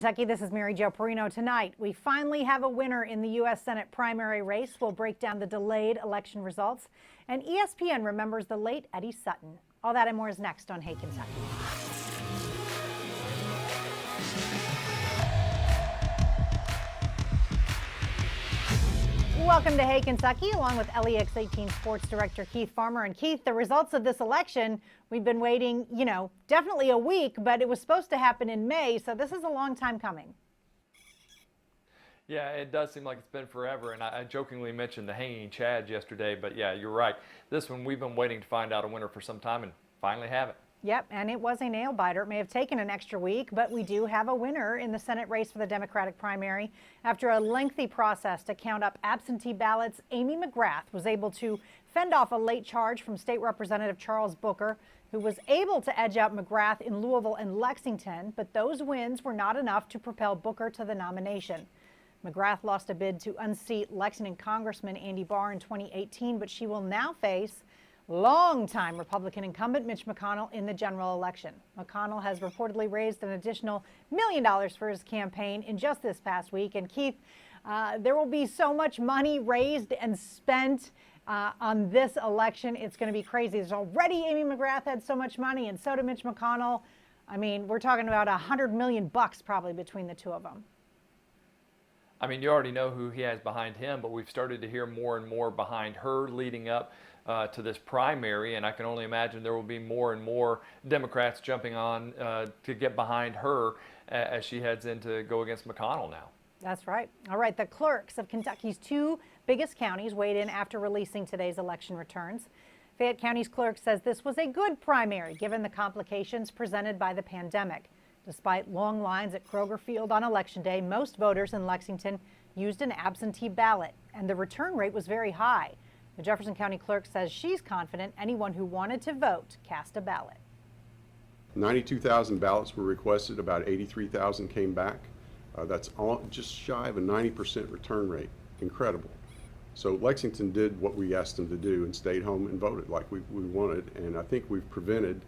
Kentucky, this is Mary Jo Perino. Tonight, we finally have a winner in the U.S. Senate primary race. We'll break down the delayed election results. And ESPN remembers the late Eddie Sutton. All that and more is next on Hey Kentucky. Welcome to Hey Kentucky, along with LEX 18 sports director Keith Farmer. And Keith, the results of this election, we've been waiting, definitely a week, but it was supposed to happen in May, so this is a long time coming. Yeah, it does seem like it's been forever, and I jokingly mentioned the hanging chads yesterday, but yeah, you're right. This one, we've been waiting to find out a winner for some time and finally have it. Yep, and it was a nail biter. It may have taken an extra week, but we do have a winner in the Senate race for the Democratic primary. After a lengthy process to count up absentee ballots, Amy McGrath was able to fend off a late charge from State Representative Charles Booker, who was able to edge out McGrath in Louisville and Lexington, but those wins were not enough to propel Booker to the nomination. McGrath lost a bid to unseat Lexington Congressman Andy Barr in 2018, but she will now face longtime Republican incumbent Mitch McConnell in the general election. McConnell has reportedly raised an additional $1 million for his campaign in just this past week. And Keith, there will be so much money raised and spent on this election. It's going to be crazy. There's already Amy McGrath had so much money, and so did Mitch McConnell. I mean, we're talking about $100 million probably between the two of them. I mean, you already know who he has behind him, but we've started to hear more and more behind her leading up to this primary, and I can only imagine there will be more and more Democrats jumping on to get behind her as she heads in to go against McConnell now. That's right. All right, the clerks of Kentucky's two biggest counties weighed in after releasing today's election returns. Fayette County's clerk says this was a good primary given the complications presented by the pandemic. Despite long lines at Kroger Field on Election Day, most voters in Lexington used an absentee ballot, and the return rate was very high. The Jefferson County clerk says she's confident anyone who wanted to vote cast a ballot. 92,000 ballots were requested, about 83,000 came back. That's just shy of a 90% return rate. Incredible. So Lexington did what we asked them to do and stayed home and voted like we wanted, and I think we've prevented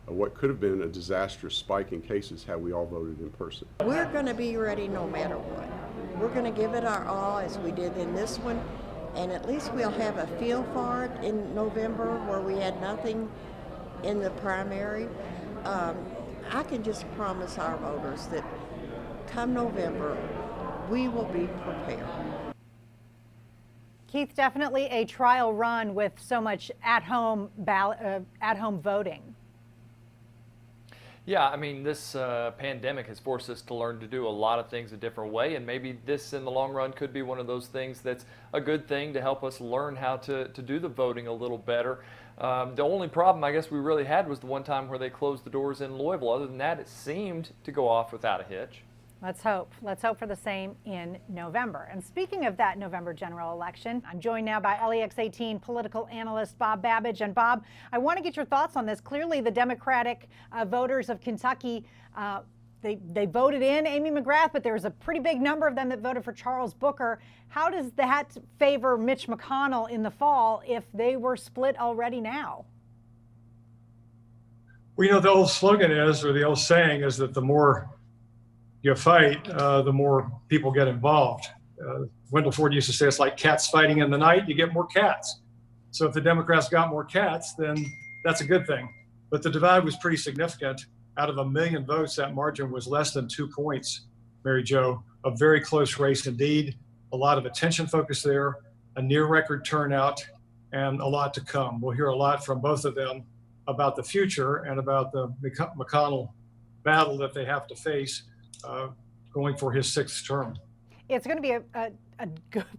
what could have been a disastrous spike in cases had we all voted in person. We're going to be ready no matter what. We're going to give it our all as we did in this one, and at least we'll have a feel for it in November where we had nothing in the primary. I can just promise our voters that come November, we will be prepared. Keith, definitely a trial run with so much at-home voting. Yeah, I mean, this pandemic has forced us to learn to do a lot of things a different way, and maybe this in the long run could be one of those things that's a good thing to help us learn how to do the voting a little better. The only problem I guess we really had was the one time where they closed the doors in Louisville. Other than that, it seemed to go off without a hitch. Let's hope. Let's hope for the same in November. And speaking of that November general election, I'm joined now by LEX 18 political analyst Bob Babbage. And Bob, I want to get your thoughts on this. Clearly, the Democratic voters of Kentucky, they voted in Amy McGrath, but there was a pretty big number of them that voted for Charles Booker. How does that favor Mitch McConnell in the fall if they were split already now? Well, the old slogan is, or the old saying is that the more you fight, the more people get involved. Wendell Ford used to say it's like cats fighting in the night, you get more cats. So if the Democrats got more cats, then that's a good thing. But the divide was pretty significant. Out of 1 million votes, that margin was less than 2 points, Mary Jo. A very close race indeed. A lot of attention focused there, a near record turnout, and a lot to come. We'll hear a lot from both of them about the future and about the McConnell battle that they have to face going for his 6th term. It's going to be a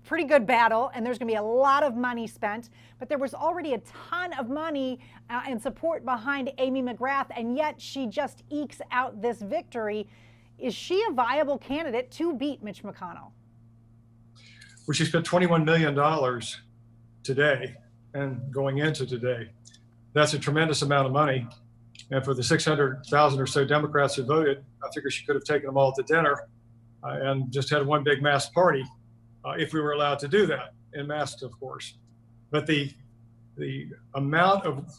pretty good battle, and there's going to be a lot of money spent, but there was already a ton of money and support behind Amy McGrath, and yet she just ekes out this victory. Is she a viable candidate to beat Mitch McConnell? Well, she spent $21 million today and going into today. That's a tremendous amount of money. And for the 600,000 or so Democrats who voted, I figure she could have taken them all to dinner and just had one big mass party if we were allowed to do that, in masks, of course. But the amount of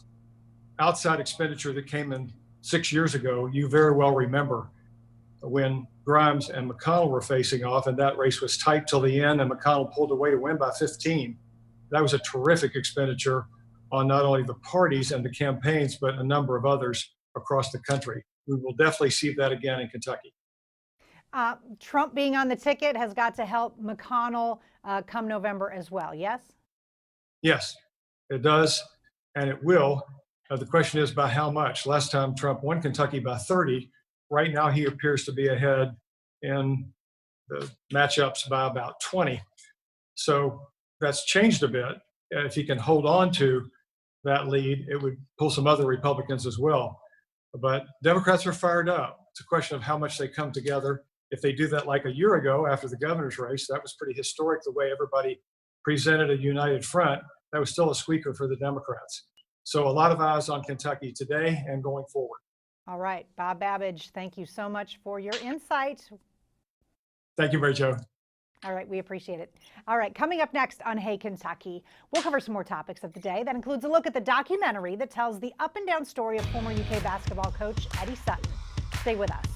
outside expenditure that came in 6 years ago, you very well remember. when Grimes and McConnell were facing off, and that race was tight till the end, and McConnell pulled away to win by 15. That was a terrific expenditure on not only the parties and the campaigns, but a number of others across the country. We will definitely see that again in Kentucky. Trump being on the ticket has got to help McConnell come November as well, yes? Yes, it does, and it will. The question is by how much. Last time Trump won Kentucky by 30. Right now he appears to be ahead in the matchups by about 20. So that's changed a bit. If he can hold on to that lead, it would pull some other Republicans as well. But Democrats are fired up. It's a question of how much they come together. If they do that like a year ago after the governor's race, that was pretty historic the way everybody presented a united front. That was still a squeaker for the Democrats. So a lot of eyes on Kentucky today and going forward. All right, Bob Babbage, thank you so much for your insight. Thank you, Mary Jo. All right, we appreciate it. All right, coming up next on Hey Kentucky, we'll cover some more topics of the day. That includes a look at the documentary that tells the up and down story of former UK basketball coach Eddie Sutton. Stay with us.